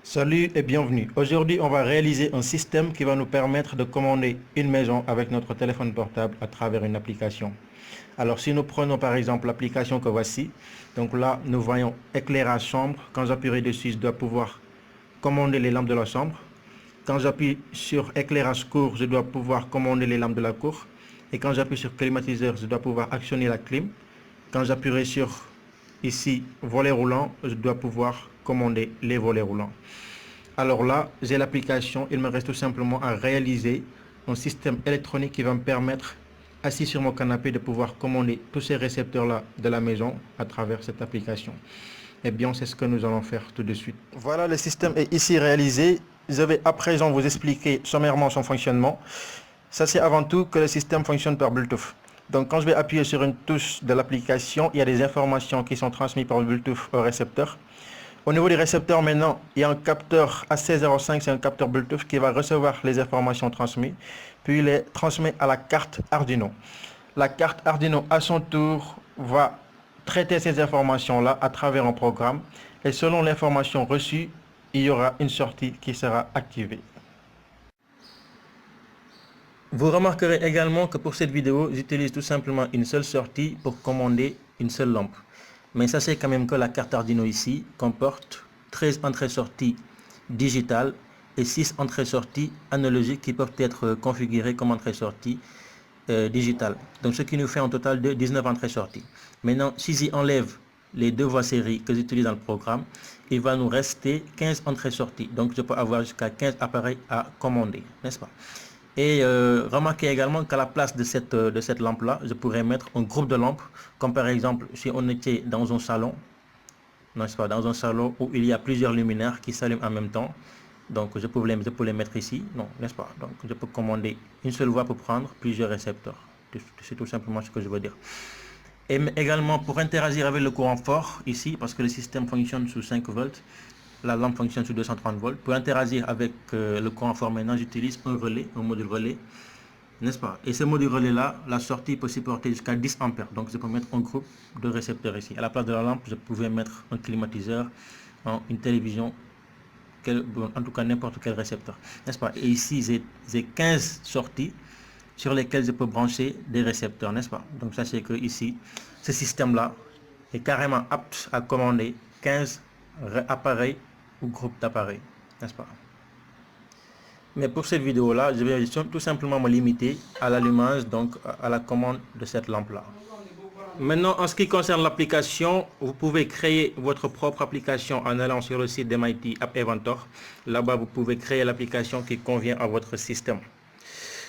Salut et bienvenue. Aujourd'hui, on va réaliser un système qui va nous permettre de commander une maison avec notre téléphone portable à travers une application. Alors, si nous prenons par exemple l'application que voici, donc là, nous voyons éclairage chambre. Quand j'appuierai dessus, je dois pouvoir commander les lampes de la chambre. Quand j'appuie sur éclairage cour, je dois pouvoir commander les lampes de la cour. Et quand j'appuie sur climatiseur, je dois pouvoir actionner la clim. Quand j'appuierai sur ici volet roulant, je dois pouvoir commander les volets roulants. Alors là, j'ai l'application, il me reste tout simplement à réaliser un système électronique qui va me permettre, assis sur mon canapé, de pouvoir commander tous ces récepteurs-là de la maison à travers cette application. Eh bien, c'est ce que nous allons faire tout de suite. Voilà, le système est ici réalisé. Je vais à présent vous expliquer sommairement son fonctionnement. Ça, c'est avant tout que le système fonctionne par Bluetooth. Donc, quand je vais appuyer sur une touche de l'application, il y a des informations qui sont transmises par Bluetooth au récepteur. Au niveau des récepteurs, maintenant, il y a un capteur AC05, c'est un capteur Bluetooth qui va recevoir les informations transmises, puis les transmet à la carte Arduino. La carte Arduino, à son tour, va traiter ces informations-là à travers un programme, et selon l'information reçue, il y aura une sortie qui sera activée. Vous remarquerez également que pour cette vidéo, j'utilise tout simplement une seule sortie pour commander une seule lampe. Mais sachez quand même que la carte Arduino ici comporte 13 entrées-sorties digitales et 6 entrées-sorties analogiques qui peuvent être configurées comme entrées-sorties digitales. Donc ce qui nous fait un total de 19 entrées-sorties. Maintenant, si j'y enlève les deux voies série que j'utilise dans le programme, il va nous rester 15 entrées-sorties. Donc je peux avoir jusqu'à 15 appareils à commander, n'est-ce pas? Et remarquez également qu'à la place de cette lampe-là, je pourrais mettre un groupe de lampes, comme par exemple si on était dans un salon, n'est-ce pas, dans un salon où il y a plusieurs luminaires qui s'allument en même temps. Donc je peux les mettre ici, non, n'est-ce pas? Donc je peux commander une seule voie pour prendre plusieurs récepteurs. C'est tout simplement ce que je veux dire. Et également pour interagir avec le courant fort ici, parce que le système fonctionne sous 5 volts, la lampe fonctionne sous 230 volts. Pour interagir avec le courant fort maintenant, j'utilise un relais, un module relais, n'est-ce pas? Et ce module relais là, la sortie peut supporter jusqu'à 10 ampères. Donc je peux mettre un groupe de récepteurs ici. À la place de la lampe, je pouvais mettre un climatiseur, une télévision, en tout cas n'importe quel récepteur, n'est-ce pas? Et ici j'ai 15 sorties sur lesquelles je peux brancher des récepteurs, n'est-ce pas? Donc sachez que ici, ce système là est carrément apte à commander 15 appareils ou groupes d'appareils, n'est-ce pas? Mais pour cette vidéo là, je vais tout simplement me limiter à l'allumage, donc à la commande de cette lampe là. Maintenant, en ce qui concerne l'application, vous pouvez créer votre propre application en allant sur le site d'MIT App Inventor. Là-bas, vous pouvez créer l'application qui convient à votre système.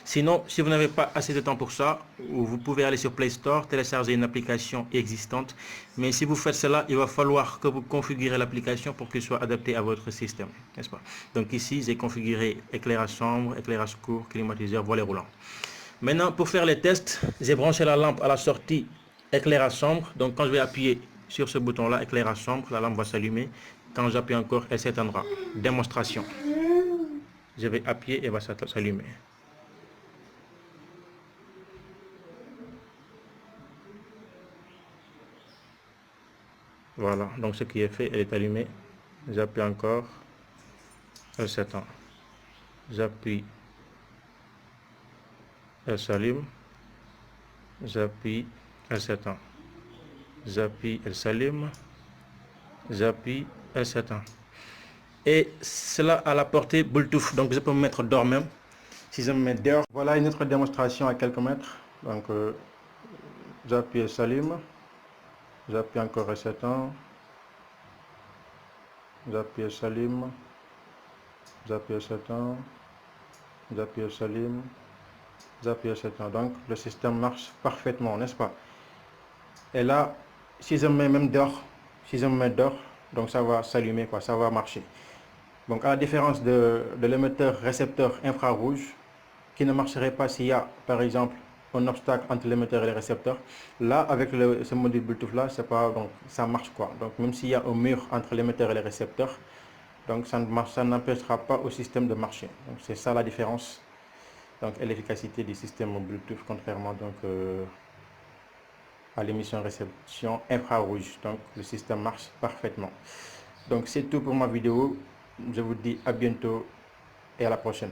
Sinon, si vous n'avez pas assez de temps pour ça, vous pouvez aller sur Play Store, télécharger une application existante. Mais si vous faites cela, il va falloir que vous configurez l'application pour qu'elle soit adaptée à votre système, n'est-ce pas? Donc ici, j'ai configuré éclairage chambre, éclairage cour, climatiseur, volet roulant. Maintenant, pour faire les tests, j'ai branché la lampe à la sortie éclairage chambre. Donc quand je vais appuyer sur ce bouton-là, éclairage chambre, la lampe va s'allumer. Quand j'appuie encore, elle s'éteindra. Démonstration. Je vais appuyer et elle va s'allumer. Voilà, donc ce qui est fait, elle est allumée. J'appuie encore, elle s'éteint. J'appuie, elle s'allume. J'appuie, elle s'éteint. J'appuie, elle s'allume. J'appuie, elle s'éteint. Et cela à la portée Bluetooth, donc je peux me mettre dehors même. Si je me mets dehors, voilà une autre démonstration à quelques mètres. Donc j'appuie, elle s'allume. J'appuie encore, elle s'éteint. J'appuie, elle s'allume. J'appuie, elle s'éteint. J'appuie, elle s'allume. J'appuie, elle s'éteint. Donc le système marche parfaitement, n'est-ce pas? Et là, si je me mets même dehors, donc ça va s'allumer, quoi, ça va marcher. Donc à la différence de l'émetteur récepteur infrarouge, qui ne marcherait pas s'il y a par exemple un obstacle entre l'émetteur et le récepteur. Là, avec ce module Bluetooth là, c'est pas, donc ça marche quoi. Donc même s'il y a un mur entre l'émetteur et le récepteur, donc ça n'empêchera pas au système de marcher. Donc c'est ça la différence, donc, et l'efficacité du système Bluetooth, contrairement donc à l'émission réception infrarouge. Donc le système marche parfaitement. Donc c'est tout pour ma vidéo. Je vous dis à bientôt et à la prochaine.